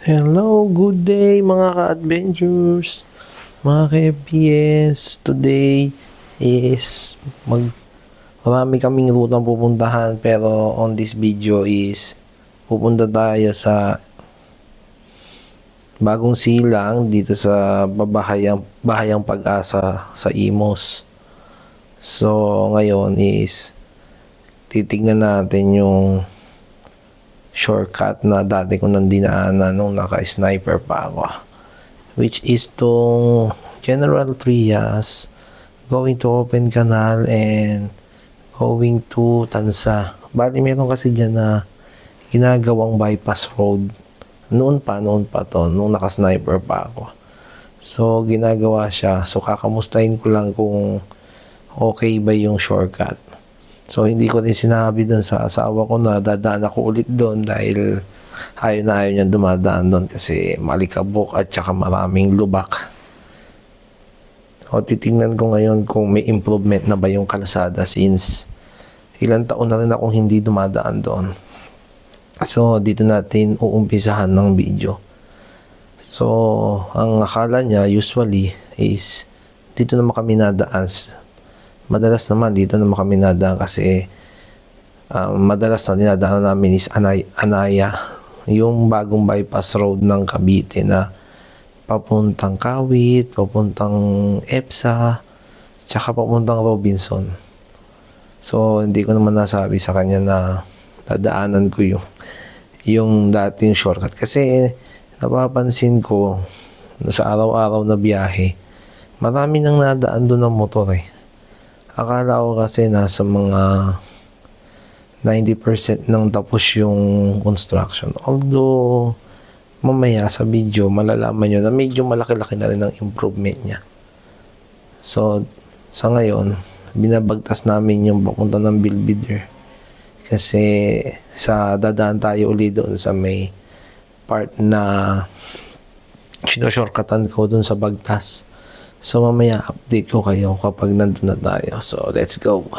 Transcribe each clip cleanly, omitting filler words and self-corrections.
Hello, good day mga ka-adventures, mga ka-FPS. Today is marami kaming rutang pupuntahan, pero on this video is pupunta tayo sa bagong silang dito sa bahayang Pag-asa sa Imos. So ngayon is titignan natin yung shortcut na dati ko nang dinaanan nung naka-sniper pa ako, which is tong General Trias going to Open Canal and going to Tansa. Bali meron kasi dyan na ginagawang bypass road noon pa to, nung naka-sniper pa ako. So ginagawa siya, so kakamustahin ko lang kung okay ba yung shortcut. So, hindi ko din sinabi doon sa asawa ko na dadaan ako ulit doon dahil ayaw na ayaw niya dumadaan doon kasi malikabok at saka maraming lubak. O, titingnan ko ngayon kung may improvement na ba yung kalsada since ilang taon na rin akong hindi dumadaan doon. So, dito natin uumpisahan ng video. So, ang akala niya usually is dito naman kami nadaan. Madalas naman dito naman kami nadaan kasi madalas na dinadaanan namin is Anaya, yung bagong bypass road ng Cavite na papuntang Kawit, papuntang EPSA, tsaka papuntang Robinson. So hindi ko naman nasabi sa kanya na dadaanan ko yung dating shortcut kasi napapansin ko sa araw-araw na biyahe marami nang nadaan doon ng motor eh. Akala ko kasi nasa mga 90% nang tapos yung construction. Although, mamaya sa video, malalaman nyo na medyo malaki-laki na rin ang improvement niya. So, sa ngayon, binabagtas namin yung papunta ng Belvedere. Kasi, dadaan tayo uli doon sa may part na shortcutan ko doon sa Bagtas. So, mamaya update ko kayo kapag nandun na tayo. So, let's go.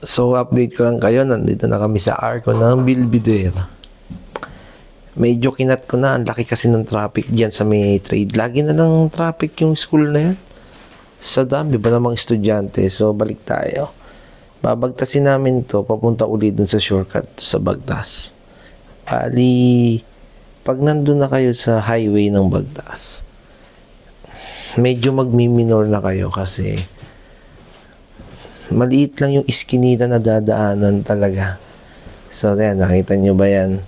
So, update ko lang kayo. Nandito na kami sa arko ng Belvedere. Medyo kinat ko na. Ang laki kasi ng traffic dyan sa may trade. Lagi na lang traffic yung school na yan. Sa dami ba namang estudyante. So, balik tayo. Babagtasin namin to papunta ulit dun sa shortcut sa Bagtas. Bali, pag nandun na kayo sa highway ng Bagtas, medyo magmi-minor na kayo kasi maliit lang yung iskinita na dadaanan talaga. So, yan, nakita nyo ba yan?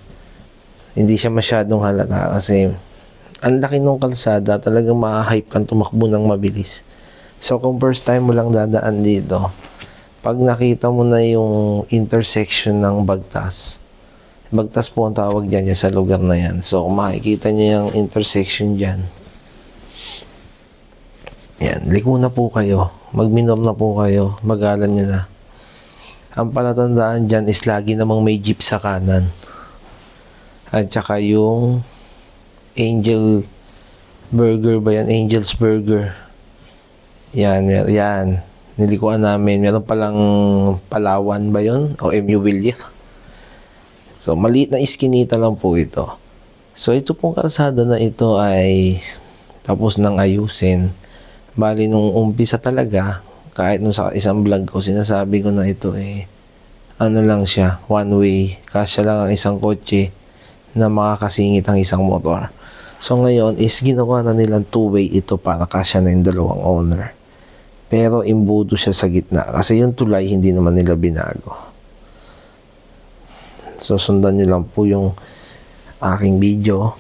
Hindi siya masyadong halata kasi ang laki ng kalsada, talagang ma-hype kang tumakbo ng mabilis. So, kung first time mo lang dadaan dito, pag nakita mo na yung intersection ng Bagtas po ang tawag dyan sa lugar na yan. So, kung makikita nyo yung intersection dyan, yan, liko na po kayo. Magminor na po kayo. Magalan nyo na. Ang palatandaan dyan is lagi namang may jeep sa kanan. At saka yung Angel Burger ba yan? Angel's Burger. Yan, yan. Nilikuan namin. Meron palang Palawan ba yun? O MU Villar. So, maliit na iskinita lang po ito. So, ito pong kalsada na ito ay tapos nang ayusin. Bali, nung umpisa talaga, kahit nung sa isang vlog ko, sinasabi ko na ito ano lang siya, one way. Kasya lang ang isang kotse na makakasingit ang isang motor. So, ngayon is ginawa na nilang two-way ito para kasya na yung dalawang owner. Pero, imbudo siya sa gitna. Kasi yung tulay, hindi naman nila binago. So, sundan nyo lang po yung aking video.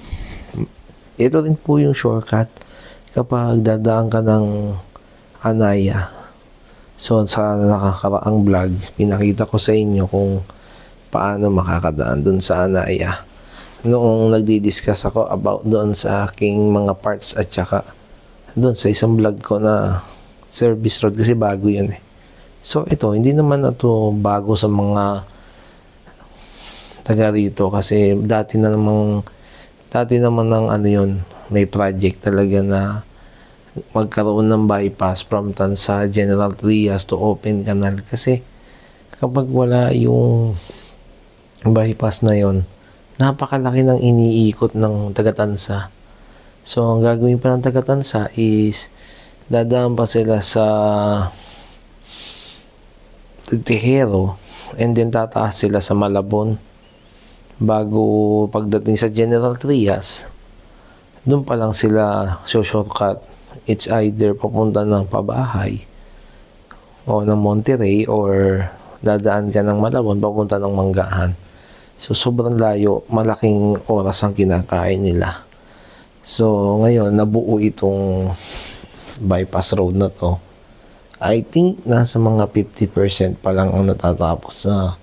Ito rin po yung shortcut kapag dadaan ka ng Anaya. So, sa nakakaraang vlog, pinakita ko sa inyo kung paano makakadaan dun sa Anaya. Noong nagdi-discuss ako about doon sa aking mga parts at saka doon sa isang vlog ko na service road kasi bago yun eh. So, ito, hindi naman na ito bago sa mga taga rito kasi dati naman ng ano yun, may project talaga na magkaroon ng bypass from Tansa, General Trias to Open Canal kasi kapag wala yung bypass na yon, napakalaki ng iniikot ng taga-Tansa. So, ang gagawin pa ng taga-Tansa is dadaan pa sila sa Tejero and then tataas sila sa Malabon bago pagdating sa General Trias. Doon pa lang sila shortcut. It's either papunta ng Pabahay o ng Monterrey or dadaan ka ng Malabon papunta ng Manggahan. So, sobrang layo. Malaking oras ang kinakain nila. So, ngayon, nabuo itong bypass road na to. I think nasa mga 50% pa lang ang natatapos sa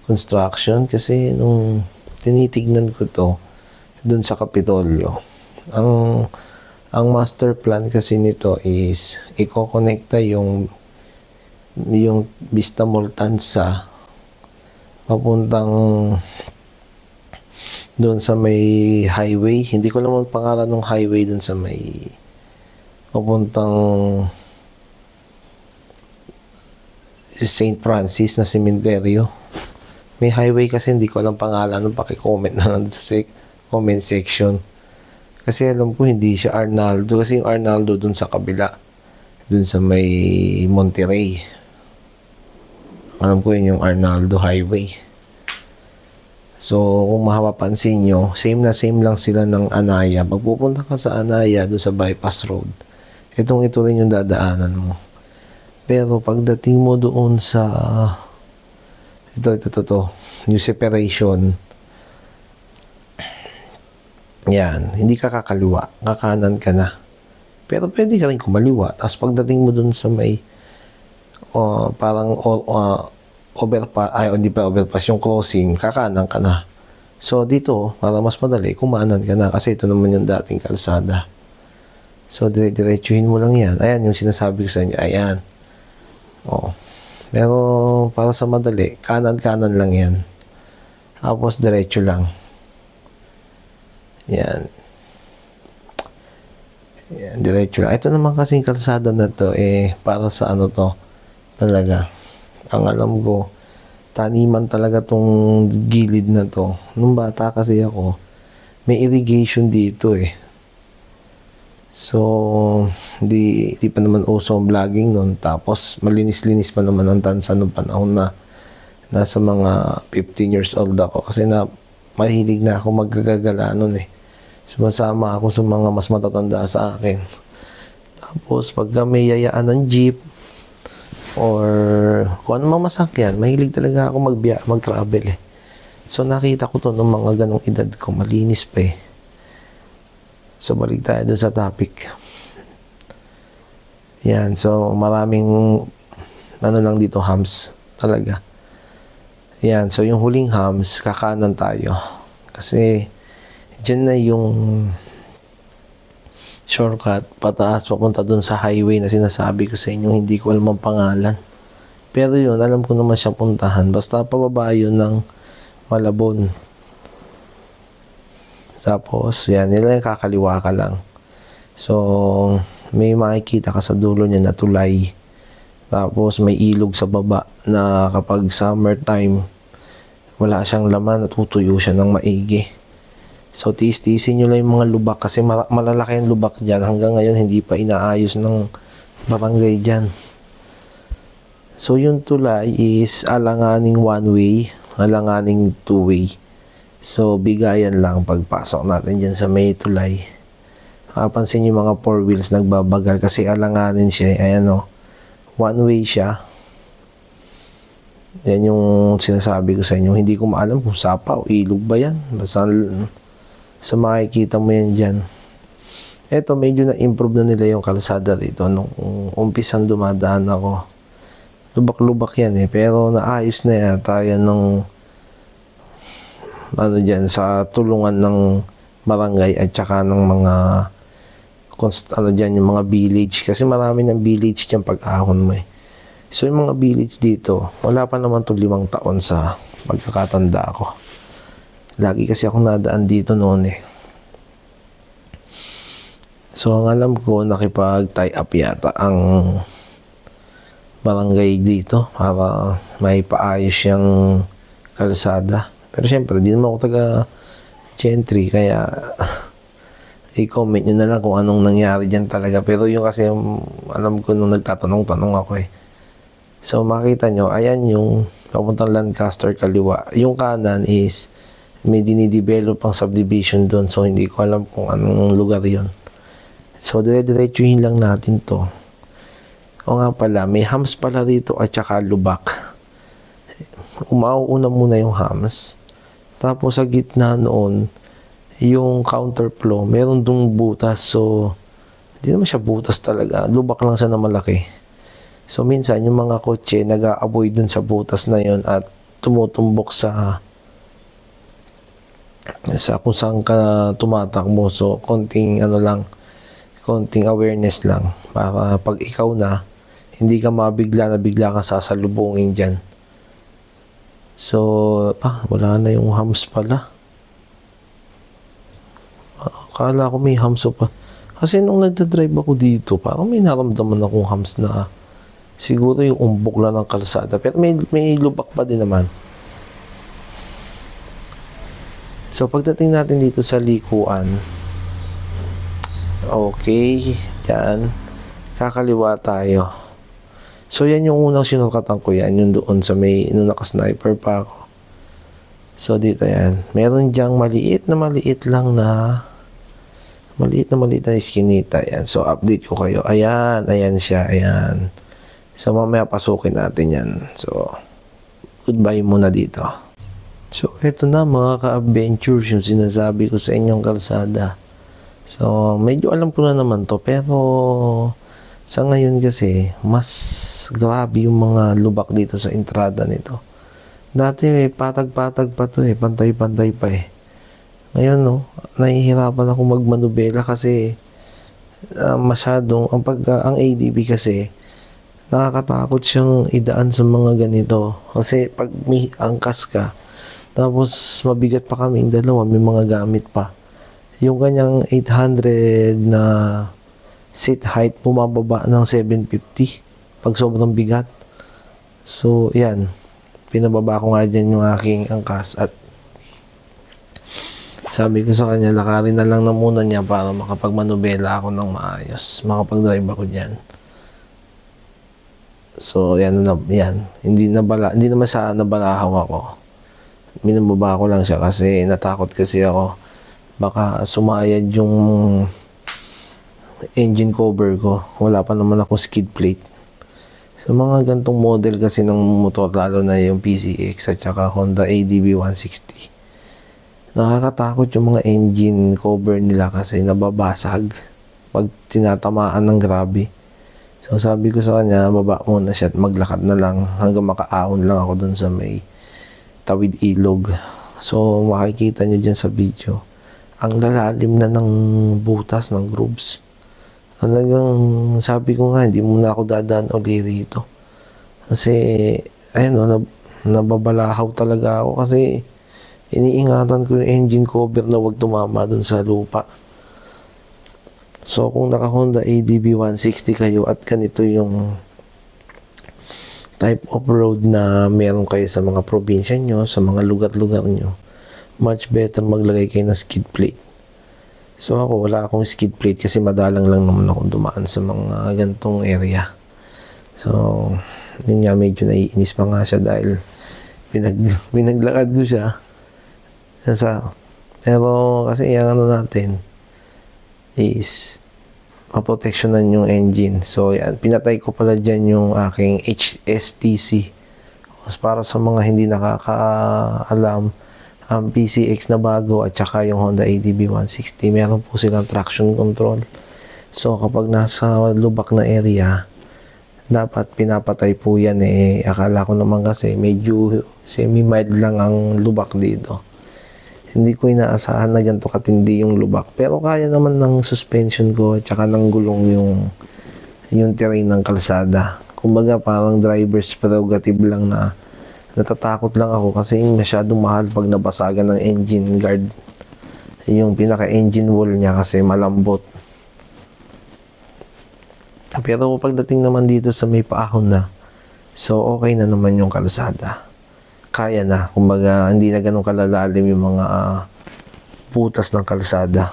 construction kasi nung tinitignan ko to dun sa Kapitolyo, ang master plan kasi nito is i-connecta yung Vista Mall Tansa papuntang doon sa may highway. Hindi ko naman pangalan ng highway doon sa may papuntang St. Francis na sementeryo. May highway kasi hindi ko alam pangalan, paki-comment na lang sa comment section. Kasi alam ko hindi siya Arnaldo kasi yung Arnaldo dun sa kabila. Dun sa may Monterrey. Alam ko yun yung Arnaldo Highway. So, kung mapapansin nyo, same lang sila ng Anaya. Pag pupunta ka sa Anaya, doon sa bypass road, ito rin yung dadaanan mo. Pero pagdating mo doon sa ito, yung separation, yan, hindi ka kakaliwa, kakanan ka na. Pero pwede ka rin kumaliwa. Tapos pagdating mo doon sa may parang overpass, hindi pa overpass, yung crossing, kakanan ka na. So dito, para mas madali, kumanan ka na kasi ito naman yung dating kalsada. So diretsuhin mo lang yan. Ayan yung sinasabi ko sa inyo, ayan. Pero para sa madali, kanan-kanan lang yan. Tapos diretso lang. Yan. Yan, diretso lang. Ito naman kasing kalsada na to, para sa ano to, talaga. Ang alam ko, taniman talaga tong gilid na to. Nung bata kasi ako, may irrigation dito So, di pa naman uso ang vlogging nun. Tapos, malinis-linis pa naman ang Tansa nung panahon na nasa mga 15 years old ako. Kasi mahilig na ako maggagala nun Sumasama ako sa mga mas matatanda sa akin. Tapos, pagka may yayaan ng jeep, or kung ano masakyan, mahilig talaga ako mag-travel So, nakita ko to ng mga ganong edad ko. Malinis pa So, balik tayo dun sa topic. Yan. So, maraming lang dito, hams. Talaga. Yan. So, yung huling hams, kakanan tayo. Kasi, dyan na yung shortcut pataas papunta dun sa highway na sinasabi ko sa inyo. Hindi ko alam ang pangalan. Pero yun, alam ko naman siyang puntahan. Basta pababa yun ng Malabon. Tapos, yan, nila yung kakaliwa ka lang. So, may makikita ka sa dulo niya na tulay. Tapos, may ilog sa baba na kapag summertime, wala siyang laman at tutuyo siya ng maigi. So, tiis-tiisin nyo lang yung mga lubak kasi malalaki yung lubak dyan. Hanggang ngayon, hindi pa inaayos ng barangay dyan. So, yung tulay is alanganing one-way, alanganing two-way. So, bigayan lang pagpasok natin dyan sa may tulay. Kapansin yung mga four wheels nagbabagal kasi alanganin siya. Ayan one way siya. Yan yung sinasabi ko sa inyo. Hindi ko maalam kung sapa o ilog ba yan. Basta sa makikita mo yan dyan. Eto, medyo na-improve na nila yung kalsada dito. Nung umpisang dumadaan ako, lubak-lubak yan pero naayos na yata yan ng dyan, sa tulungan ng barangay at saka ng mga dyan, yung mga village. Kasi marami ng village dyan pag-ahon mo So, yung mga village dito, wala pa naman itong 5 taon sa pagkakatanda ko. Lagi kasi ako nadaan dito noon So, ang alam ko, nakipag-tie up yata ang barangay dito para may paayos yung kalsada. Pero syempre, di naman ako Gentry, kaya i-comment nyo na lang kung anong nangyari dyan talaga. Pero yung kasi alam ko nung nagtatanong-tanong ako eh. So makita nyo, ayan yung papuntang Lancaster kaliwa. Yung kanan is may dinidevelop pang subdivision doon. So hindi ko alam kung anong lugar yon. So dire-diretsuhin lang natin to. O nga pala, may hams pala dito at saka lubak. Umauuna muna yung hams. Tapos sa gitna noon, yung counterflow, meron dong butas. So, hindi naman siya butas talaga. Lubak lang siya na malaki. So, minsan, yung mga kotse, nag-a-avoid dun sa butas na yon at tumutumbok sa kung saan ka tumatakbo. So, konting awareness lang. Para pag ikaw na, hindi ka mabigla na bigla kang sasalubungin dyan. So, wala na yung hams pala. Akala ko may hams pa. Kasi nung nagdadrive ako dito, parang may naramdaman akong hams na siguro yung umbok lang ng kalsada. Pero may lubak pa din naman. So, pagdating natin dito sa likuan, okay, dyan, kakaliwa tayo. So, yan yung unang sinukatan ko yan, yung doon sa may, nung nakasniper pa ako. So, dito yan. Meron dyang maliit na iskinita. Yan. So, update ko kayo. Ayan siya, ayan. So, mamaya pasukin natin yan. So, goodbye muna dito. So, eto na mga ka-adventures, yung sinasabi ko sa inyong kalsada. So, medyo alam ko na naman to, pero sa ngayon kasi, mas grabe yung mga lubak dito sa entrada nito. Dati may patag-patag pa to eh, pantay-pantay pa eh. Ngayon no, nahihirapan ako magmanubela kasi masyadong, ang ADB kasi, nakakatakot siyang idaan sa mga ganito. Kasi pag may angkas ka, tapos mabigat pa kami yung dalawa, may mga gamit pa. Yung kanyang 800 na seat height, bumababa ng 750 pag sobrang bigat. So, yan. Pinababa ko nga dyan yung aking angkas at sabi ko sa kanya, lakarin na lang na muna niya para makapagmanubela ako ng maayos. Makapag-drive ako dyan. So, yan. Hindi naman siya nabalahaw ako. Minababa ko lang siya kasi natakot kasi ako. Baka sumayad yung engine cover ko. Wala pa naman akong skid plate. Sa mga gantong model kasi ng motor, lalo na yung PCX at saka Honda ADB 160, nakakatakot yung mga engine cover nila kasi nababasag pag tinatamaan ng grabe. So sabi ko sa kanya, baba muna siya at maglakad na lang hanggang makaahon lang ako dun sa may tawid ilog. So makikita nyo dyan sa video, ang lalalim na ng butas ng grooves. Talagang sabi ko nga, hindi muna ako dadaan ulit rito. Kasi, ayun, nababalahaw talaga ako kasi iniingatan ko yung engine cover na wag tumama dun sa lupa. So, kung naka Honda ADB 160 kayo at ganito yung type of road na meron kayo sa mga probinsya nyo, sa mga lugar-lugar nyo, much better maglagay kayo ng skid plate. So ako, wala akong skid plate kasi madalang lang naman akong dumaan sa mga gantong area. So, yun nga, medyo naiinis pa nga siya dahil pinaglakad ko siya. Pero kasi yung ano natin is maproteksyonan yung engine. So yan, pinatay ko pala dyan yung aking HSTC. Para sa mga hindi nakakaalam, ang PCX na bago at saka yung Honda ADB 160, meron po silang traction control. So kapag nasa lubak na area, dapat pinapatay po yan eh. Akala ko naman kasi medyo semi-mild lang ang lubak dito. Hindi ko inaasahan na ganito katindi yung lubak. Pero kaya naman ng suspension ko at saka ng gulong yung terrain ng kalsada. Kumbaga parang driver's prerogative lang na natatakot lang ako kasi masyadong mahal pag nabasagan ng engine guard. Yung pinaka-engine wall niya kasi malambot. Pero pagdating naman dito sa may paahon na, so okay na naman yung kalsada. Kaya na, kumbaga hindi na ganun kalalalim yung mga butas ng kalsada.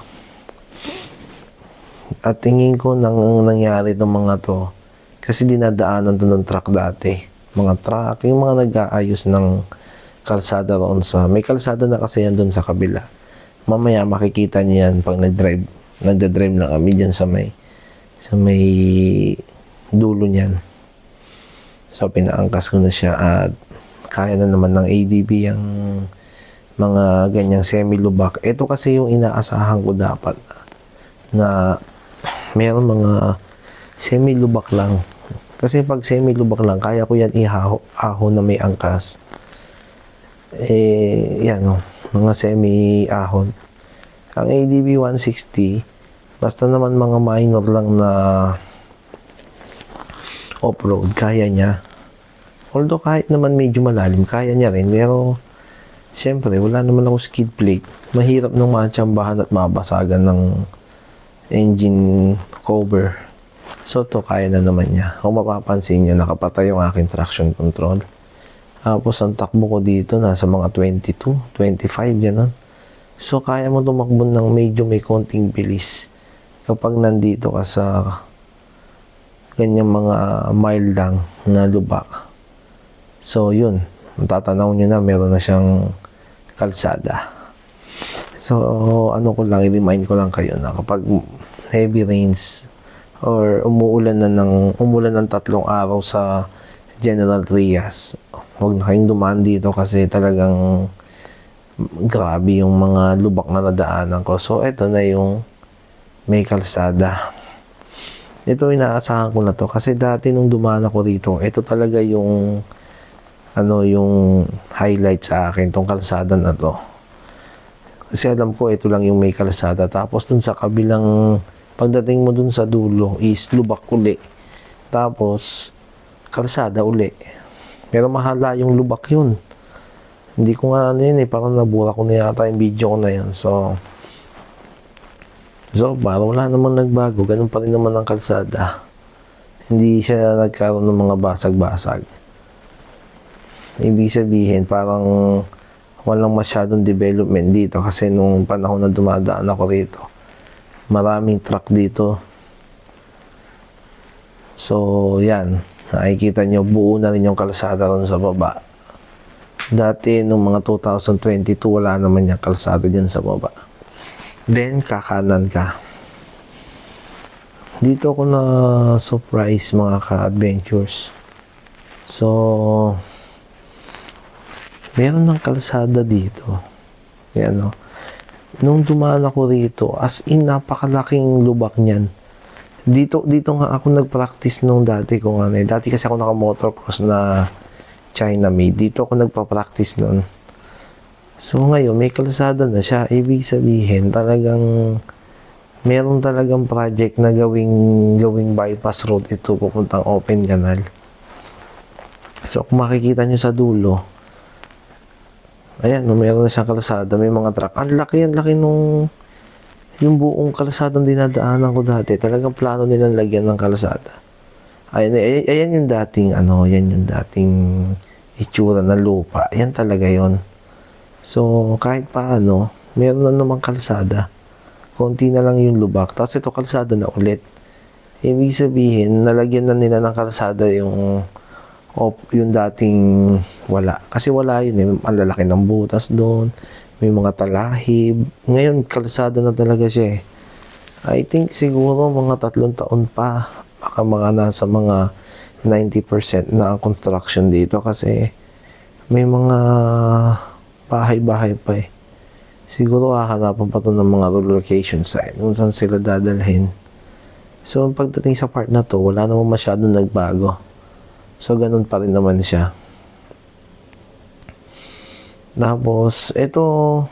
At tingin ko nangyari itong mga to kasi dinadaanan to ng truck dati. Mga truck, yung mga nag-aayos ng kalsada roon sa, may kalsada na kasi yan doon sa kabila. Mamaya makikita niyo yan pag nagda-drive lang kami dyan sa may dulo niyan. So pinaangkas ko na siya at kaya na naman ng ADB ang mga ganyang semi-lubak. Ito kasi yung inaasahan ko dapat na meron mga semi-lubak lang. Kasi pag semi-lubak lang, kaya ko yan ahon na may angkas. Yan o, mga semi-ahon. Ang ADB 160, basta naman mga minor lang na off-road, kaya niya. Although kahit naman medyo malalim, kaya niya rin. Pero, syempre, wala naman ako skid plate. Mahirap nung matsambahan at mabasagan ng engine cover. So, to kaya na naman niya. Kung mapapansin nyo, nakapatay yung aking traction control. Tapos, ang takbo ko dito, nasa mga 22, 25, gano'n. So, kaya mo tumakbo ng medyo may konting bilis. Kapag nandito ka sa ganyang mga mile lang na lubak. So, yun. Matatanaw nyo na, meron na siyang kalsada. So, ano ko lang, i-remind ko lang kayo na kapag heavy rains or umuulan ng 3 araw sa General Trias, huwag na kayong dumaan dito kasi talagang grabe yung mga lubak na nadaanan ko. So, ito na yung may kalsada. Ito inaasahan ko na to kasi dati nung dumaan ako rito, ito talaga yung yung highlight sa akin, tong kalsada na to. Kasi alam ko ito lang yung may kalsada. Tapos dun sa kabilang, pagdating mo dun sa dulo is lubak uli. Tapos kalsada uli. Pero mahala yung lubak yun. Hindi ko nga yun parang nabura ko na yata yung video ko na yan. So parang wala namang nagbago. Ganun pa rin naman ang kalsada. Hindi siya nagkaroon ng mga basag-basag. Ibig sabihin, parang walang masyadong development dito kasi nung panahon na dumadaan ako rito, maraming truck dito. So, yan. Nakikita nyo, buo na rin yung kalsada ron sa baba. Dati, nung mga 2022, wala naman yung kalsada dyan sa baba. Then, kakanan ka. Dito ako na-surprise mga ka-adventures. So, meron ng kalsada dito. Yan o. Nung dumaan ako rito, as in, napakalaking lubak niyan. Dito nga ako nag-practice nung dati ko nga. Dati kasi ako naka-motocross na China made. Dito ako nagpa-practice nun. So ngayon, may kalsada na siya. Ibig sabihin, talagang meron talagang project na gawing bypass road ito pupuntang open canal. So kung makikita nyo sa dulo, ayan, meron na siyang kalsada, may mga truck. Ang laki nung yung buong kalsadang dinadaanan ko dati. Talagang plano nilang lagyan ng kalsada. Ayan yung dating yan yung dating itsura ng lupa. Ayan talaga yon. So, kahit paano, meron na namang kalsada. Konti na lang yung lubak. Tapos ito kalsada na ulit. Ibig sabihin, nalagyan na nila ng kalsada yung dating wala. Kasi wala yun ang lalaki ng butas doon. May mga talahib. Ngayon, kalsada na talaga siya I think siguro mga 3 taon pa. Baka nasa mga 90% na ang construction dito kasi may mga bahay-bahay pa Siguro hahanapan pa to ng mga relocation site kung saan sila dadalhin. So, pagdating sa part na to, wala namang masyadong nagbago. So, ganun pa rin naman siya. Tapos, itong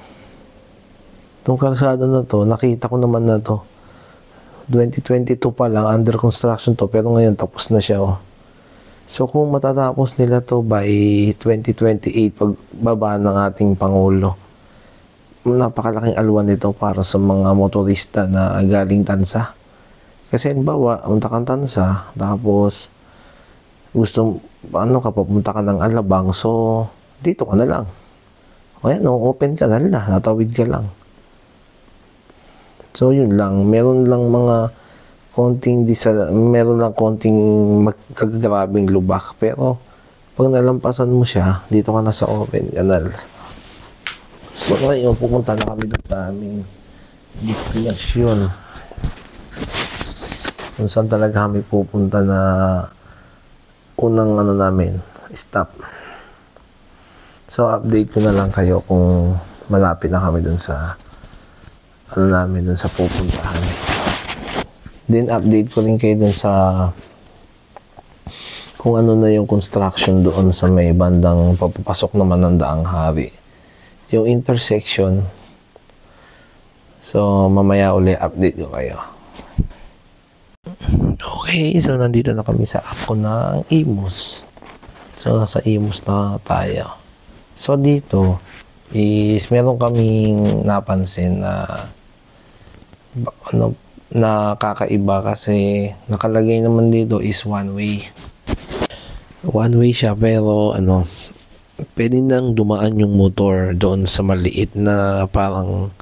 kalsada na to, nakita ko naman na to. 2022 pa lang, under construction to, pero ngayon tapos na siya. So, kung matatapos nila to by 2028, pagbaba ng ating Pangulo, napakalaking alwan nito para sa mga motorista na galing Tansa. Kasi, halimbawa, punta kang Tansa, tapos, papunta ka ng Alabang, so, dito ka na lang. Ayan, open ka na, natawid ka lang. So yun lang, meron lang konting magkagrabing lubak, pero pag nalampasan mo siya, dito ka na sa open canal. So ngayon, pupunta na kami dito sa aming destination. Kung saan talaga kami pupunta na unang namin, stop. So update ko na lang kayo kung malapit na kami dun sa dun sa pupuntahan. Then update ko rin kayo dun sa kung ano na yung construction doon sa may bandang papapasok naman ng Daang Hari. Yung intersection. So mamaya uli update ko kayo. Okay, so nandito na kami sa ako ng Imus. So nasa Imus na tayo. So dito is meron kaming napansin na kakaiba kasi nakalagay naman dito is one way. One way siya, pero pwede nang dumaan yung motor doon sa maliit na parang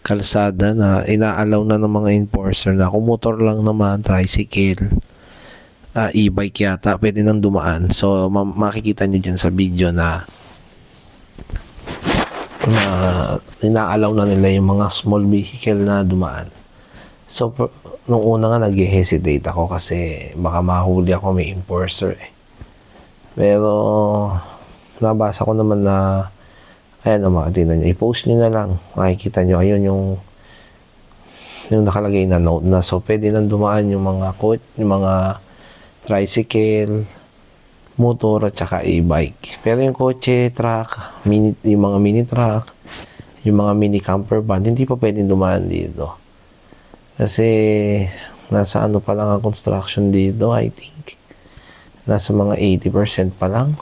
kalsada na inaalaw na ng mga enforcer na kung motor lang naman, tricycle, e-bike yata, pwede nang dumaan. So makikita nyo dyan sa video na inaalaw na nila yung mga small vehicle na dumaan. So nung una nga nag-hesitate ako kasi baka mahuli ako, may enforcer eh. Pero nabasa ko naman na ayan o, tingnan nyo, i-post nyo na lang, makikita nyo, ayun yung nakalagay na note na, so pwede nang dumaan yung mga yung mga tricycle, motor at saka e-bike. Pero yung kotse, truck, yung mga mini truck, yung mga mini camper van, hindi pa pwedeng dumaan dito kasi nasa pa lang ang construction dito, I think nasa mga 80% pa lang.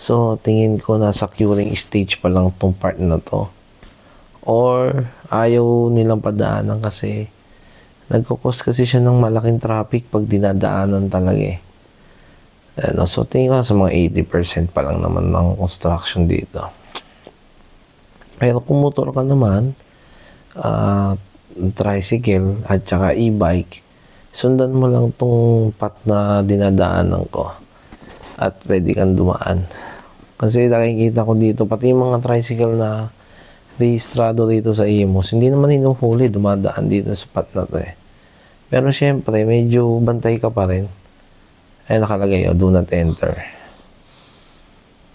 So tingin ko nasa curing stage pa lang tong part na to, or ayaw nilang padaanan kasi nagkukos kasi siya ng malaking traffic pag dinadaanan talaga eh. So tingin ko sa mga 80% pa lang naman ng construction dito. Pero kung motor ka naman, tricycle at saka e-bike, sundan mo lang tong path na dinadaanan ko at pwede kang dumaan. Kasi nakikita ko dito, pati yung mga tricycle na rehistrado dito sa Imus, hindi naman hinuhuli, dumadaan dito sa path na to eh. Pero syempre, medyo bantay ka pa rin. Ay nakalagay, do not enter.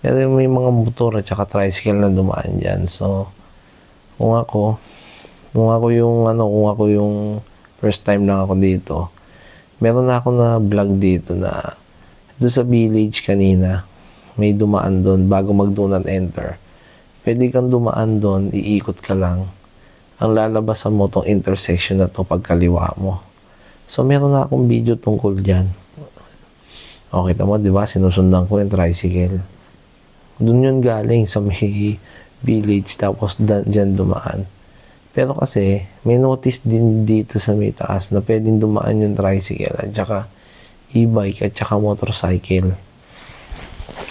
Pero may mga motor at saka tricycle na dumaan dyan. So, kung ako yung first time lang ako dito, meron na ako na vlog dito na doon sa village kanina, may dumaan doon bago mag-do not enter. Pwede kang dumaan doon, iikot ka lang. Ang lalabasan mo tong intersection na to pagkaliwa mo. So meron na akong video tungkol dyan. Okay, tama, di ba? Sinusundan ko yung tricycle. Doon yun galing sa may village, tapos dyan dumaan. Pero kasi, may notice din dito sa may taas na pwedeng dumaan yung tricycle at saka e-bike at saka motorcycle.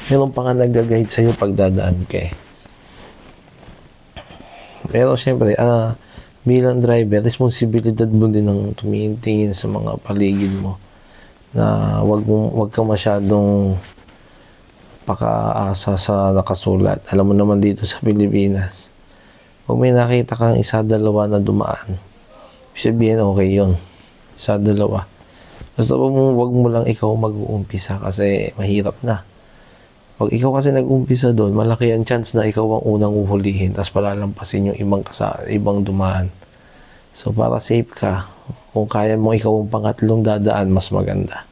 Meron pa nga nag-guide sa'yo pag dadaan ka eh. Pero syempre, bilang driver, responsibilidad mo din ang tumitingin sa mga paligid mo na wag ka masyadong pakaasa sa nakasulat. Alam mo naman dito sa Pilipinas, pag may nakita kang isa, dalawa na dumaan, sabihin okay yun. Isa, dalawa. Basta wag mo lang ikaw mag-uumpisa kasi mahirap na. Pag ikaw kasi nag-umpisa doon, malaki ang chance na ikaw ang unang uhulihin tapos palalampasin yung ibang dumaan. So para safe ka, kung kaya mo ikaw ang pangatlong dadaan, mas maganda.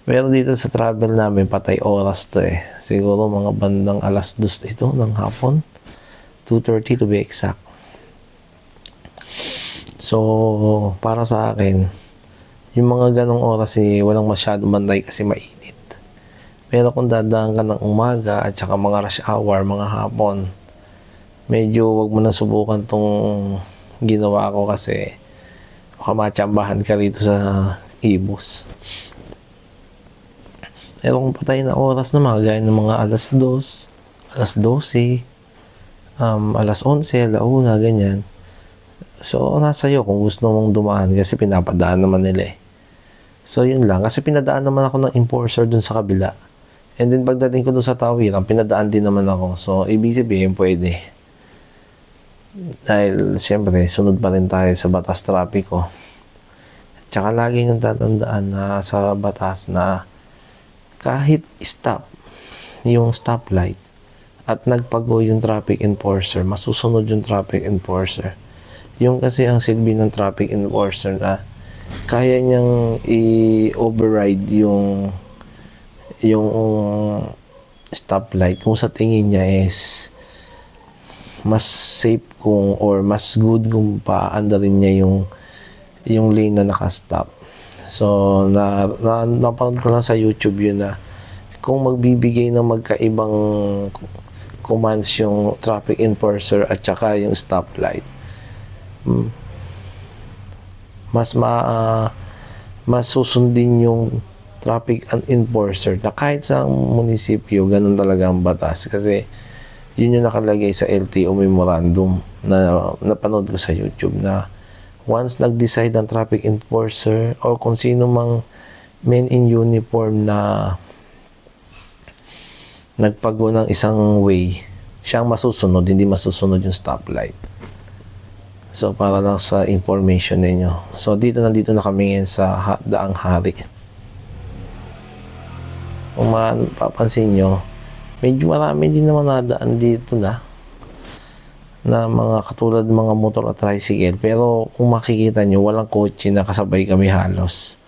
Pero dito sa travel namin, patay oras to eh. Siguro mga bandang 2:00 ito ng hapon. 2:30 to be exact. So, para sa akin, yung mga ganong oras walang masyadong bantay kasi mainit. Pero kung dadaan ka ng umaga at saka mga rush hour, mga hapon, medyo wag mo na subukan tong ginawa ko kasi baka matsambahan ka rito sa Imus. Pero kung patay na oras na mga gaya ng mga 2:00, 12:00, 11:00, 1:00, ganyan, So, nasa iyo kung gusto mong dumaan kasi pinapadaan naman nila eh. So, yun lang. Kasi pinadaan naman ako ng enforcer dun sa kabila. And then, pagdating ko dun sa tawiran, pinadaan din naman ako. So, ibig sabihin, pwede. Dahil, siyempre, sunod pa rin tayo sa batas trapiko. Tsaka lagi yung tatandaan na sa batas na kahit stop, yung stoplight, at nagpago yung traffic enforcer, masusunod yung traffic enforcer. Yung kasi ang silbi ng traffic enforcer na kaya niyang i-override yung stoplight kung sa tingin niya is mas safe kung or mas good kung paandarin niya yung lane na nakastop. So, napanood ko lang sa YouTube yun na kung magbibigay ng magkaibang commands yung traffic enforcer at saka yung stoplight, mas susundin yung traffic enforcer na kahit sa munisipyo, ganun talaga ang batas. Kasi yun yung nakalagay sa LTO memorandum na napanood ko sa YouTube na once nag-decide ang traffic enforcer or kung sino mang men in uniform na nagpago ng isang way, siyang masusunod, hindi masusunod yung stoplight. So, para lang sa information ninyo. So, nandito na kami ngayon sa Daang Hari. Kung mapapansin nyo, medyo marami din naman nadaan dito na mga katulad mga motor at tricycle. Pero, kung makikita nyo, walang kotse na kasabay kami halos.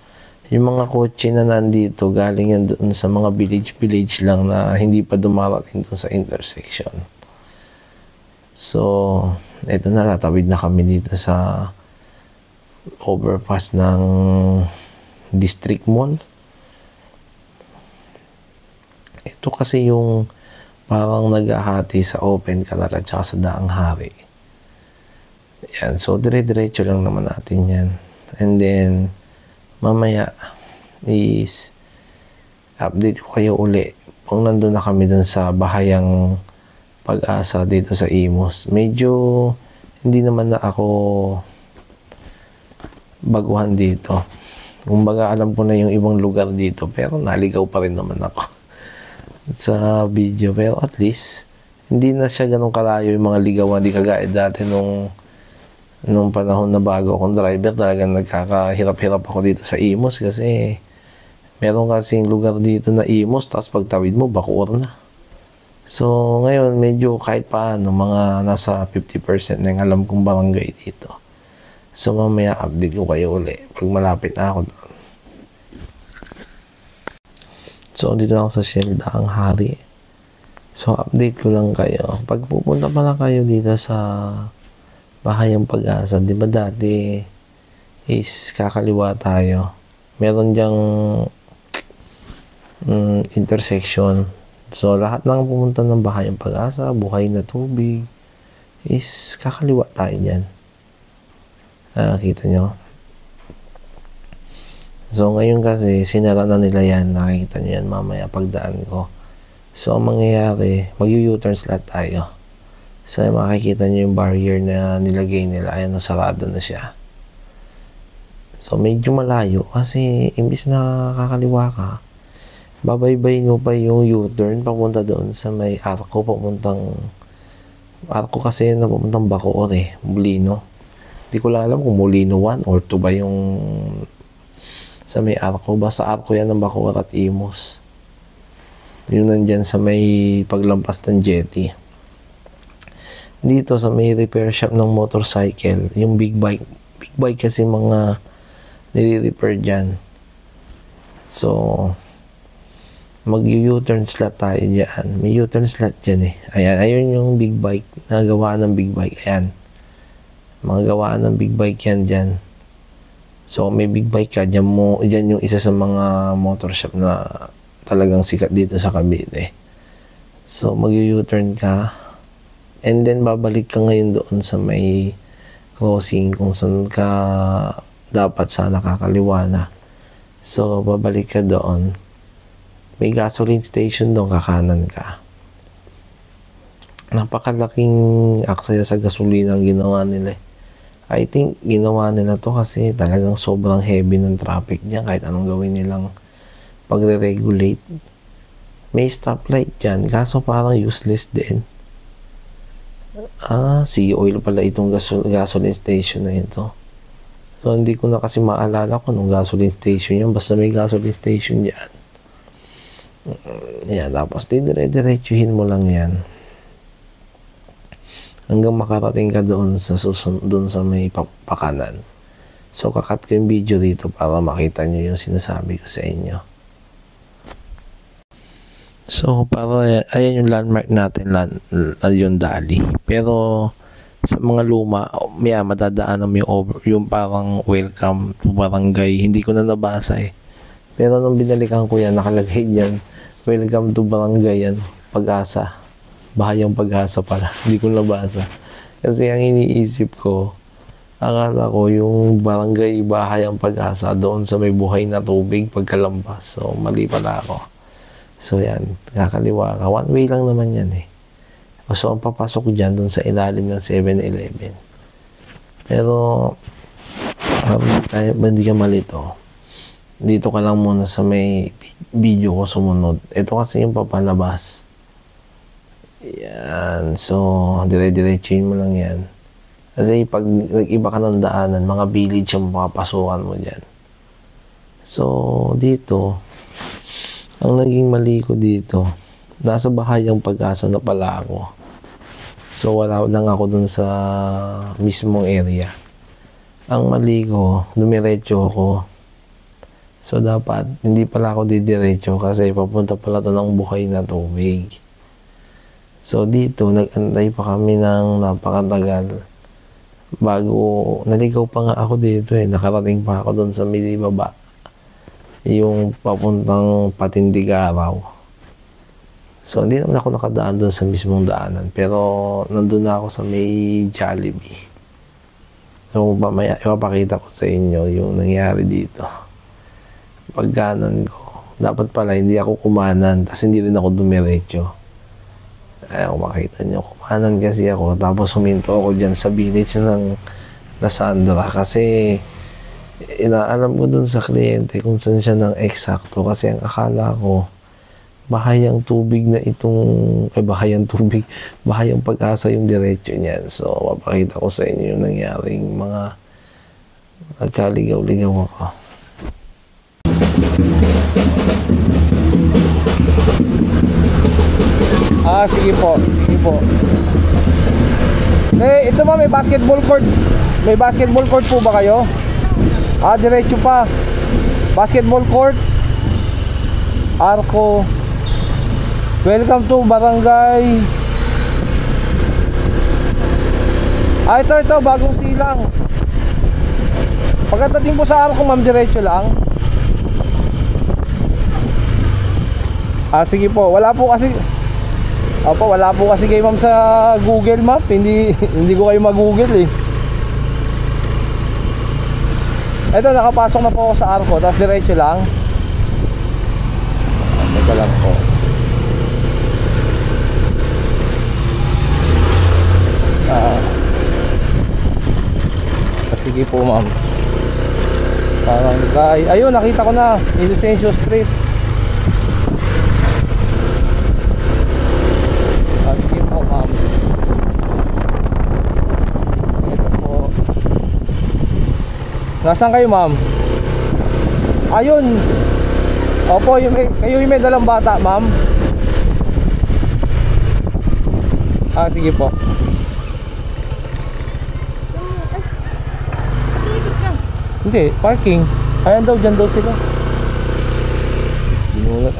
Yung mga kotse na nandito, galing yan doon sa mga village lang na hindi pa dumarating doon sa intersection. So, eto na, tatawid na kami dito sa overpass ng District Mall. Ito kasi yung parang naghahati sa Open Canal at saka sa Daang Hari. Yan, so dire-diretso lang naman natin yan. And then, mamaya is update ko kayo uli kung nandun na kami dun sa bahayang Pag-asa dito sa Imus. Medyo hindi naman na ako baguhan dito. Kumbaga alam ko na yung ibang lugar dito pero naligaw pa rin naman ako sa video. Pero at least hindi na siya ganun kalayo yung mga ligawan. Hindi kagaya dati nung panahon na bago akong driver, talagang nagkakahirap-hirap ako dito sa Imus kasi meron kasing lugar dito na Imus tapos pagtawid mo Bacoor na. So, ngayon, medyo kahit paano, mga nasa 50% na yung alam kong barangay dito. So, mamaya update ko kayo uli pag malapit na ako doon. So, dito na ako sa Daang Hari. So, update ko lang kayo. Pag pupunta pala kayo dito sa Bahayang Pag-asa, di ba dati is kakaliwa tayo. Meron dyang intersection. So, lahat ng pumunta ng Bahayang Pag-asa, Buhay na Tubig, is kakaliwa tayo dyan. Nakikita nyo? So, ngayon kasi, sinara na nila yan. Nakikita nyo yan mamaya pagdaan ko. So, ang mangyayari, mag-U-turn slot tayo. So, makikita nyo yung barrier na nilagay nila. Ayan, sarado na siya. So, medyo malayo kasi imbis na kakaliwa ka, babaybayin mo pa yung U-turn papunta doon sa may Arco, Arco kasi na papuntang Bacoor Molino. Hindi ko lang alam kung Molino 1 or 2 ba yung sa may Arco. Basta Arco yan ng Bacoor at Imus. Yun nandyan sa may paglampas ng jetty. Dito sa may repair shop ng motorcycle, yung big bike kasi mga nire-repair dyan. So, mag-U-turn slot tayo dyan. May U-turn slot dyan Ayan, ayun yung big bike. Nagawaan ng big bike. Ayan. Mga gawaan ng big bike yan dyan. So, may big bike ka. Dyan yung isa sa mga motor shop na talagang sikat dito sa Cavite. So, mag-U-turn ka. And then, babalik ka ngayon doon sa may crossing kung saan ka dapat sana kakaliwa na. So, babalik ka doon. May gasoline station doon, kakanan ka. Napakalaking aksaya sa gasolina ang ginawa nila. I think ginawa nila to kasi talagang sobrang heavy ng traffic diyan kahit anong gawin nilang pagre-regulate. May stoplight dyan, kaso parang useless din. Sea oil pala itong gasoline station na ito. So, hindi ko na kasi maalala kung anong gasoline station yun. Basta may gasoline station dyan. Yan, tapos dire-diretsuhin mo lang yan. Hanggang makarating ka doon sa doon sa may pakanan. So, kakat ko yung video dito para makita nyo yung sinasabi ko sa inyo. So, para ayan yung landmark natin, yung Dali. Pero, sa mga luma, madadaanan mo yung parang welcome to barangay. Hindi ko na nabasa eh. Pero nung binalikan ko yan, nakalagay dyan, welcome to barangay yan, Pag-asa. Bahayang Pag-asa pala. Hindi ko nabasa. Kasi ang iniisip ko, akala ko yung barangay Bahayang Pag-asa doon sa may buhay na tubig pagkalampas. So, mali pala ako. So, yan. Kakaliwa ka. One way lang naman yan eh. So, ang papasok dyan doon sa ilalim ng 7-Eleven. Pero, hindi ka malito. Dito ka lang muna sa may video ko sumunod. Ito kasi yung papalabas. Yan. So, dire-diretsuhin mo lang yan. Kasi pag nag-iba ka ng daanan, mga village yung papasukan mo dyan. So, dito, ang naging mali ko dito, nasa Bahayang Pag-asa na pala ako. So, wala lang ako dun sa mismong area. Ang mali ko, dumiretso ako. So, dapat, hindi pala ako didiretso kasi papunta pala to ng buhay na tubig. So, dito, nag-antay pa kami ng napakatagal. Bago, naligaw pa nga ako dito eh. Nakarating pa ako dun sa may baba. Yung papuntang Patindigaraw. So, hindi naman ako nakadaan dun sa mismong daanan. Pero, nandun na ako sa may Jollibee. So, mamaya, ipapakita ko sa inyo yung nangyari dito. Pagkanan ko. Dapat pala, hindi ako kumanan. Tapos, hindi rin ako dumiretso. Ayaw makita nyo. Kumanan kasi ako. Tapos, huminto ako dyan sa village ng Lasandra. Kasi, inaalam ko dun sa kliyente kung saan siya ng eksakto. Kasi, ang akala ko, bahayang tubig na itong, bahayang tubig, Bahayang Pag-asa yung diretso niyan. So, mapakita ko sa inyo yung nangyaring mga nagkaligaw-ligaw ako. Sige po. Sige po. Ito ba, may basketball court? May basketball court po ba kayo? Diretso pa. Basketball court. Arco. Welcome to Barangay. Ito, bagong silang. Pagkatating po sa Arco, ma'am, diretso lang. Sige po, wala po kasi kayo ma'am sa Google Map. Hindi ko kayo mag-Google eh. Ito, nakapasok na po ako sa Arco, tapos diretso lang. Teka lang po. Sige po ma'am. Barangay. Ayun, nakita ko na. Inocencio Street. Sige po ma'am. Ito po. Nasaan kayo ma'am? Ayun. Opo, kayo yung may dalang bata ma'am. Sige po. Hindi, parking. Ayan daw, dyan daw sila. Binulat.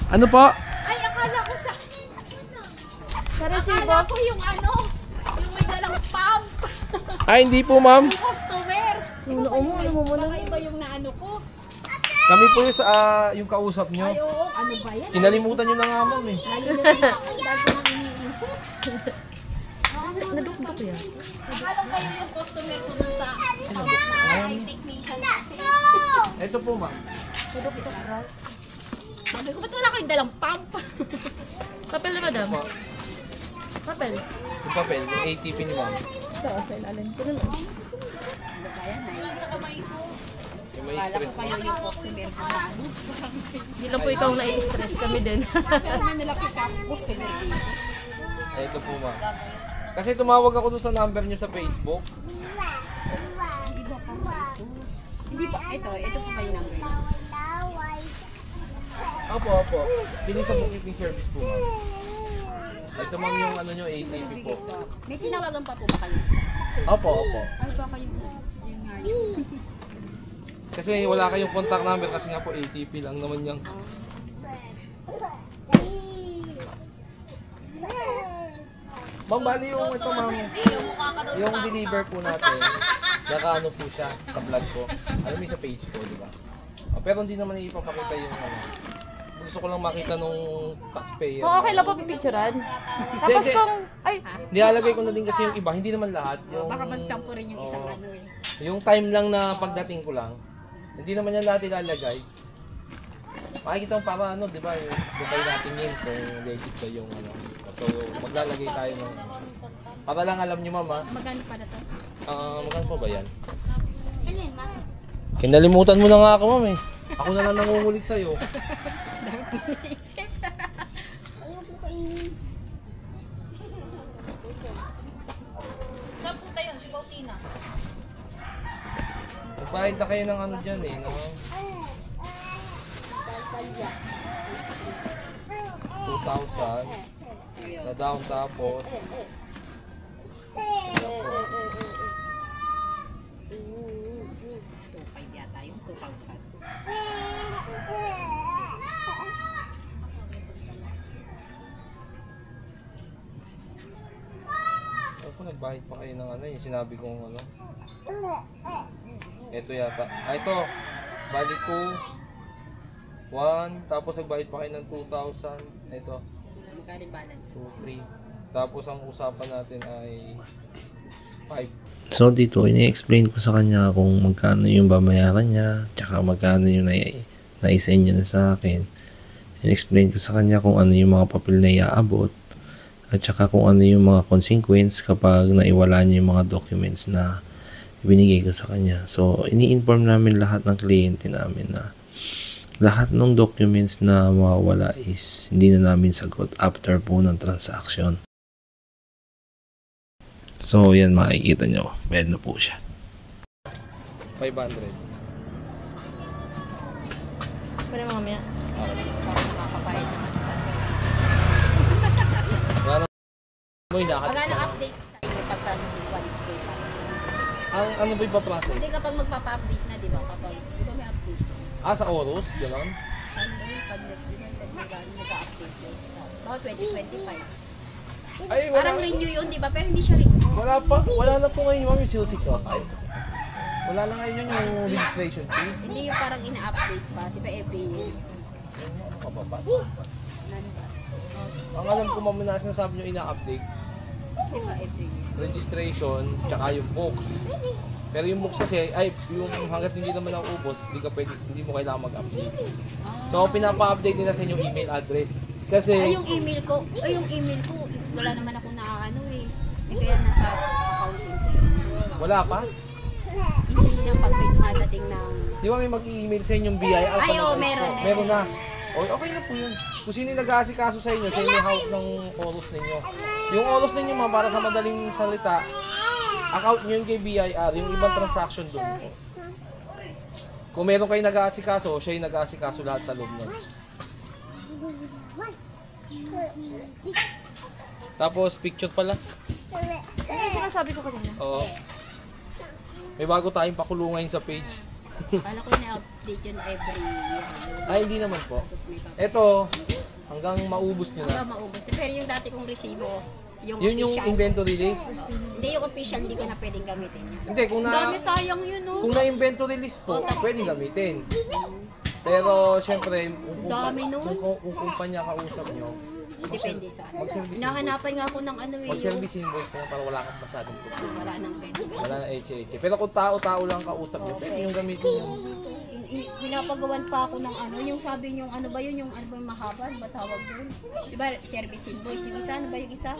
Ano po? Ay, akala ko akala ko yung yung may dalang pump. Ay, hindi po ma'am. Yung customer. Baka iba yung naano ko. Kami po yung yung kausap nyo. Ay, oo. Ano ba yan? Kinalimutan nyo na nga ma'am eh. Ayun na ang dahil ko nang iniisip. Nadukdok yan. Alam kayo yung customer ko dun sa technician kasi. Ito po, ma'am. Nadukdok, bro. Sabi ko, ba't wala kayong dalang pump? Papel na, madam. Papel. Yung papel, yung ATP ni ma'am. Ito, sa ilalim. Ito na. Wala sa kamay ko. Yung may Kala ko stress kayo mo. yung customer ko na ano. Hindi lang po ikaw na-stress kami din. Kaya nila kita customer ko. Ay, ito po, ma'am. Kasi tumawag ako doon sa number niyo sa Facebook. Hindi pa, ito po ba yung number? Opo. Pili sa bookkeeping service po, ma'am. Ito, ma'am, yung ano nyo, ATP po. May tinawagan pa po ba kayo isa? Opo. Ano ba kayo? Yun nga yun. Kasi wala kayong contact number kasi nga po ATP lang naman yung... Ma'am, bali yung ito, ma'am. Yung deliver po natin. Naka ano po siya sa vlog ko. Alam mo sa page ko, di ba? Pero hindi naman ipapakita yung ano. Gusto ko lang makita nung taxpayer. Oo, okay lang po pipicturan. Tapos Hindi. kung, ay, Nilalagay ko na din kasi yung iba, hindi naman lahat. Yung, Baka magtampo rin yung isang Oo. ano eh. Yung time lang na pagdating ko lang. Hindi naman yan lahat ilalagay. Makikita mo para ano, di ba? Bukay natin yun kung legit ba yung ano. So, maglalagay tayo ng... Para lang alam nyo, mama. Magkano pa na to? Magkano pa ba yan? Kinalimutan mo na nga ako, ma'am eh. Ako na lang nangungulit sa'yo. Dami ko naisip. Ayaw ko kainin. Saan punta yun? Si Bautina? Magbayad na kayo ng ano dyan eh. No? 2,000. Na down tapos. Ayan po. 2,500 yata yung 2,000. Ako nagbayad pa kayo ng ano yung sinabi kong ano. Ito yata. Ito. Bali 2, 1, tapos nagbayad pa kayo ng 2,000. Ito. Magkano yung balance? 2, 3. Tapos ang usapan natin ay 5. So dito, ini-explain ko sa kanya kung magkano yung babayaran niya, tsaka magkano yung na-send niya na sa akin. In-explain ko sa kanya kung ano yung mga papel na iaabot, at tsaka kung ano yung mga consequence kapag naiwala niya yung mga documents na ibinigay ko sa kanya. So, ini-inform namin lahat ng kliyente namin na lahat ng documents na mawawala is hindi na namin sagot after po ng transaction. So, yan makikita nyo. Bayad na po siya. 500. pwede mo mamaya. Para makakabayad naman. Wala mo inakat. Pag update sa inyo, pag-process yung qualified. Ang ano ba yung process? Hindi kapag magpapa-update na, di ba? Kapag, di ba may update? Sa oros, gano'n? Sunday, pag next year, nag-update na isa. Baka 2025. Ay, Parang renew yun, di ba? Pero hindi siya renew. Wala pa. Wala na po ngayon yung 0605. Wala na ngayon yung registration fee. Hindi yung parang ina-update pa. Di ba every year? Ano ka ba ba? Nanda. Ang alam ko ma'am na sinasabi nyo ina-update. Di ba every year? Registration, tsaka yung books. Pero yung books kasi, ay, yung hanggat hindi naman naubos, hindi mo kailangan mag-update. So, pinapa-update nila sa inyong email address. Kasi, Ay, yung email ko, wala naman ako na eh. Kaya nasa accounting ko yun. wala pa. Email niya pag may dumadating ng... Di ba may mag-email sa inyong BIR? Ay, oo, meron. Meron na. O, okay na po yun. Kung sino yung nag-aasikaso sa inyo, sa inyo hawak ng oros ninyo. Yung oros ninyo ma'am, para sa madaling salita, account nyo yung kay BIR, yung ibang transaction doon. Kung meron kayo nag-aasikaso, siya yung nag-aasikaso lahat sa loob nun. Tapos, picture pala. Ano yung sinasabi ko kanina? Oo. May bago tayong pakulungan sa page. Kala ko na-update yun every year. Ay, hindi naman po. Tapos may Ito, hanggang maubos nyo na. hanggang maubos. Pero yung dati kong resibo, yung Yun yung official. inventory list. Hindi yung official, hindi ko na pwedeng gamitin yun. Hindi, kung Dami na... sayang yun, no? Kung na-inventory list po, pwede gamitin. Pero, syempre, Dami nun. kung kumpanya kausap nyo, Depende sa ano. Mag-service Hinahanapan nga ako ng ano eh. Mag-service invoice na para wala kang masyadong problema. Wala nang pwede. Wala na eche-eche. Pero kung tao-tao lang kausap niyo, pwede yung gamitin yun. Pinapagawan pa ako ng ano, yung sabi yung ano ba yun, yung ano ba yung mahaba, ano ba tawag doon? Diba, service invoice, yung isa, ano ba yung isa?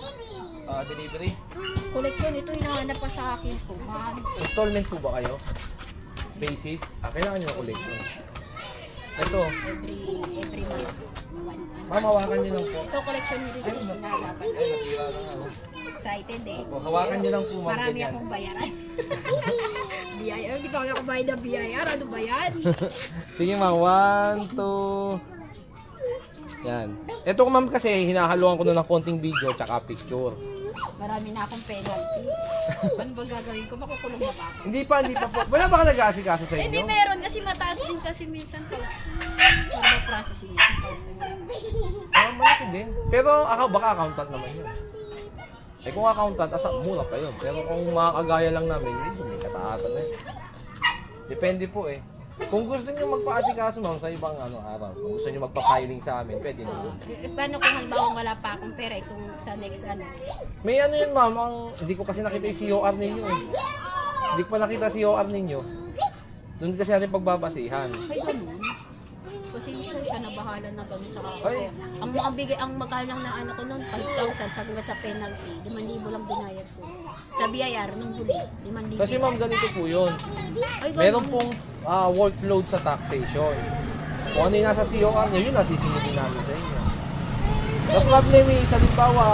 Delivery? Collection, ito hinahanap pa sa akin po, ma'am. Installment po ba kayo? Basis? Kailangan nyo ng collection. Ito, Every month. ma'am, hawakan nyo lang po. Ito collection receipt, hinahanapan. Ay, nasira na nga. Excited eh. O, hawakan nyo lang po, ma'am. Marami ganyan. akong bayaran. BIR, di pa ako bayad ng BIR, ano ba yan? Sige ma'am, 1, 2. Yan. Ito ma'am kasi hinahaluan ko na ng konting video tsaka picture. Marami na akong penalty. Ano ba gagawin ko? Makukulong na ba ako? Hindi pa po. Wala ba ka nag-aasikaso sa Hindi inyo? meron kasi mataas din kasi minsan pag processing 2,000. Malaki din. Pero baka accountant naman yun. Eh kung accountant, mura pa yun. Pero kung makakagaya lang namin, may kataasan na yun. Depende po eh. Kung gusto niyo magpa-asikaso ma'am sa ibang araw, kung gusto niyo magpa-filing sa amin, pwede na yun. Paano kung halimbawa wala pa akong pera itong sa next ano? May ano yun ma'am, hindi ko kasi nakita yung COR ninyo eh. Hindi ko pa nakita COR ninyo. Doon kasi natin pagbabasihan. Ay ganun. Kasi siya na bahala na gawin sa Ay. Ang makabigay, ang magkano lang na ano ko noon, 5,000 sagot sa penalty, 5,000 lang binayad ko. Sa BIR nung huli, 5,000. Kasi ma'am, ganito po yun. Ay, ganun. Meron pong workload sa taxation. Kung ano yung nasa COR nyo, yun nasisingilin namin sa inyo. The problem is, halimbawa,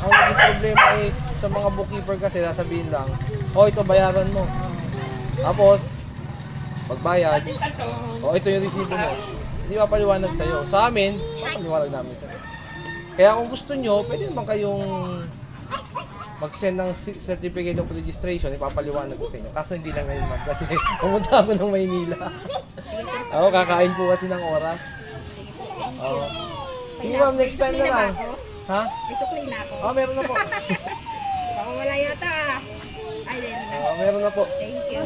ang naging problema is sa mga bookkeeper kasi sasabihin lang, ito bayaran mo. Tapos, pagbayad, ito yung resibo mo. Hindi mapaliwanag sa'yo. Sa amin, mapaliwanag namin sa'yo. Kaya kung gusto nyo, pwede naman kayong mag-send ng certificate of registration, ipapaliwanag ko sa inyo. Kaso hindi lang ngayon ma'am, kasi pumunta ako ng Maynila. Ako, kakain po kasi ng oras. Oo. Sige ma'am, next time na lang. Ha? May sukli na ako. Meron na po. Baka wala yata ah. Ay, then. Meron na po. Thank you.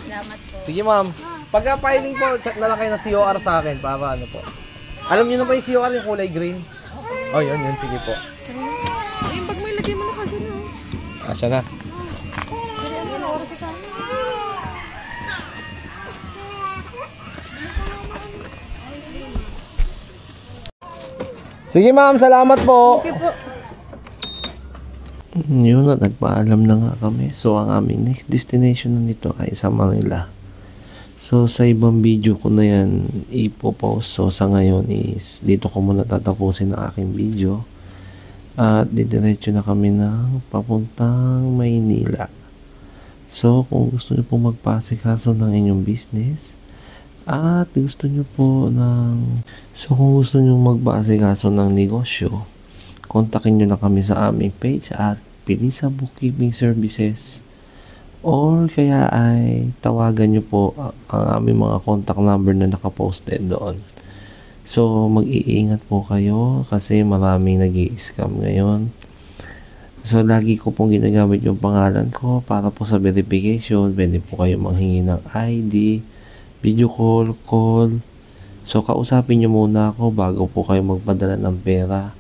Salamat po. Sige ma'am. Pagka-filing po, chat na lang kayo ng COR sa akin para ano po. Alam niyo na ba yung COR yung kulay green? Yun. Sige po. Yung pag may lagay mo na kasi no. Asya na. Sige ma'am, salamat po. Okay po. Yun na, nagpaalam na nga kami. So, ang aming next destination na nito ay sa Manila. So, sa ibang video ko na yan, ipopost. So, sa ngayon is, dito ko muna tatapusin ang aking video. At didiretso na kami ng papuntang Maynila. So, kung gusto nyo po magpasikaso ng inyong business, at gusto nyo po ng... So, kung gusto nyo magpasikaso ng negosyo, kontakin nyo na kami sa aming page at Pilisa Bookkeeping Services, or kaya ay tawagan nyo po ang aming mga contact number na nakaposted doon. So, mag-iingat po kayo kasi maraming nag-i-scam ngayon. So, lagi ko pong ginagamit yung pangalan ko para po sa verification. Pwede po kayo manghingi ng ID, video call. So, kausapin nyo muna ako bago po kayo magpadala ng pera.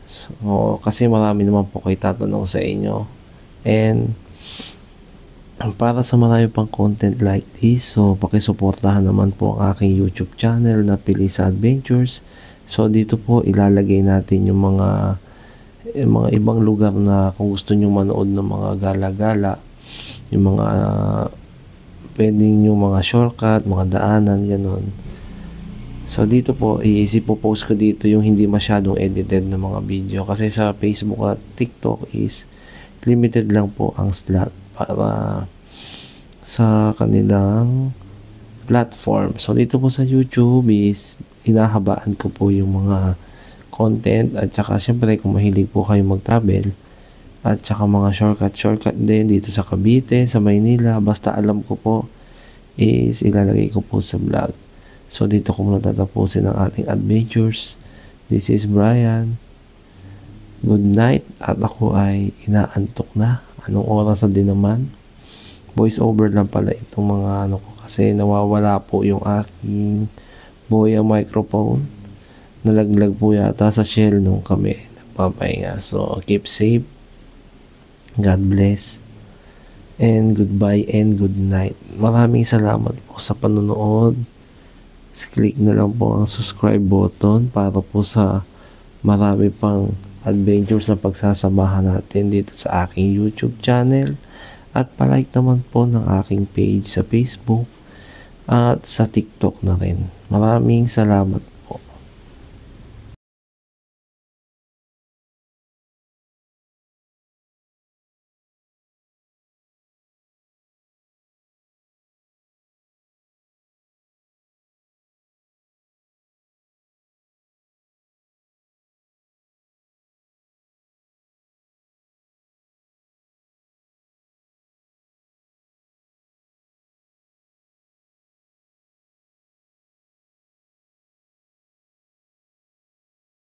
So, kasi marami naman po kayo tatanong sa inyo. And, para sa marami pang content like this, so, pakisuportahan naman po ang aking YouTube channel na Pilisa Adventures. So, dito po ilalagay natin yung mga ibang lugar na kung gusto nyo manood ng mga gala-gala, yung mga pwedeng yung mga shortcut, mga daanan, gano'n. So, dito po, post ko dito yung hindi masyadong edited na mga video. Kasi sa Facebook at TikTok is limited lang po ang slot para sa kanilang platform. So, dito po sa YouTube is inahabaan ko po yung mga content. At saka, syempre, kung mahilig po kayo mag-travel, at saka mga shortcut din dito sa Cavite, sa Maynila. Basta alam ko po is ilalagay ko po sa vlog. So, dito ko muna tatapusin ang ating adventures. This is Brian. Good night. At ako ay inaantok na. Anong oras na din naman? Voice over lang pala itong mga ko kasi nawawala po yung aking Boya microphone nalaglag po yata sa shell nung kami nagpapahinga. So, keep safe. God bless. And goodbye and good night. Maraming salamat po sa panonood. Click na lang po ang subscribe button para po sa marami pang adventures na pagsasamahan natin dito sa aking YouTube channel. At palike naman po ng aking page sa Facebook at sa TikTok na rin. Maraming salamat.